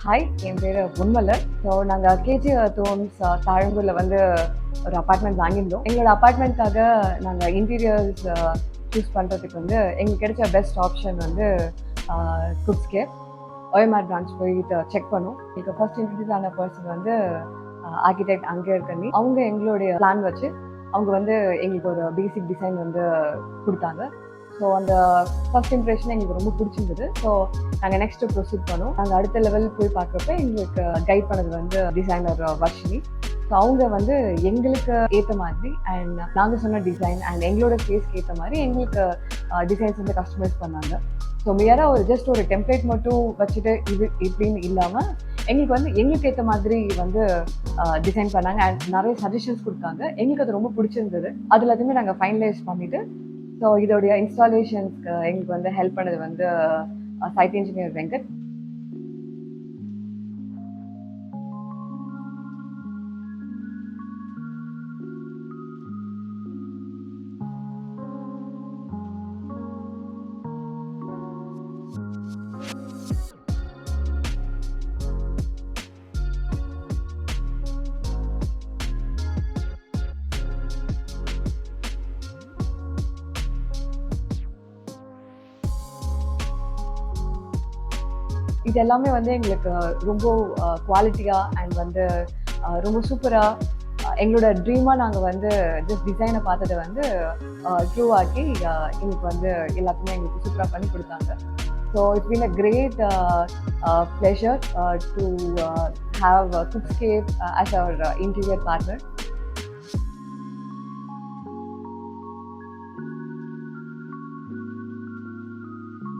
Hi, என் பேர் Ponmalar. So நாங்கள் KG தோம்ஸ் தாழம்பூரில் வந்து ஒரு அப்பார்ட்மெண்ட் வாங்கியிருந்தோம். எங்களோட அப்பார்ட்மெண்ட்காக நாங்கள் இன்டீரியர்ஸ் சூஸ் பண்ணுறதுக்கு வந்து எங்களுக்கு கிடைச்ச பெஸ்ட் ஆப்ஷன் வந்து குக்ஸ்கேப். ஓஎம்ஆர் பிரான்ச் போயிட்டு செக் பண்ணோம். எங்களுக்கு ஃபர்ஸ்ட் இன்ட்ரடியூஸ் ஆன பர்சன் வந்து ஆர்கிடெக்ட் அங்கே இருக்கி அவங்க எங்களுடைய பிளான் வச்சு அவங்க வந்து எங்களுக்கு ஒரு பேசிக் டிசைன் வந்து கொடுத்தாங்க. ஸோ அந்த ஃபர்ஸ்ட் இம்ப்ரெஷன் எங்களுக்கு ரொம்ப பிடிச்சிருந்தது. ஸோ நாங்கள் நெக்ஸ்ட்டு ப்ரொசீட் பண்ணோம். நாங்கள் அடுத்த லெவல் போய் பார்க்குறப்ப எங்களுக்கு கைட் பண்ணது வந்து டிசைனர் வர்ஷினி. ஸோ அவங்க வந்து எங்களுக்கு ஏற்ற மாதிரி அண்ட் நாங்கள் சொன்ன டிசைன் அண்ட் எங்களோட ஸ்பேஸ்க்கு ஏற்ற மாதிரி எங்களுக்கு டிசைன்ஸ் வந்து கஸ்டமைஸ் பண்ணாங்க. ஸோ மேராக ஒரு ஜஸ்ட் ஒரு டெம்ப்ளேட் மட்டும் வச்சுட்டு இது இப்படின்னு இல்லாமல் எங்களுக்கு வந்து எங்களுக்கு ஏற்ற மாதிரி வந்து டிசைன் பண்ணாங்க அண்ட் நிறைய சஜஷன்ஸ் கொடுத்தாங்க. எங்களுக்கு அது ரொம்ப பிடிச்சிருந்தது. அது எல்லாத்தையுமே நாங்கள் ஃபைனலைஸ் பண்ணிவிட்டு ஸோ இதோடைய இன்ஸ்டாலேஷன்ஸ்க்கு எங்களுக்கு வந்து ஹெல்ப் பண்ணது வந்து சைட் இன்ஜினியர் வெங்கட். இது எல்லாமே வந்து எங்களுக்கு ரொம்ப குவாலிட்டியாக அண்ட் வந்து ரொம்ப சூப்பராக எங்களோட ட்ரீமாக நாங்கள் வந்து ஜஸ்ட் டிசைனை பார்த்ததை வந்து ட்ரூ ஆக்கி எங்களுக்கு வந்து எல்லாத்தையுமே எங்களுக்கு சூப்பராக பண்ணி கொடுத்தாங்க. So it's been a great pleasure to have Cookscape as our interior partner.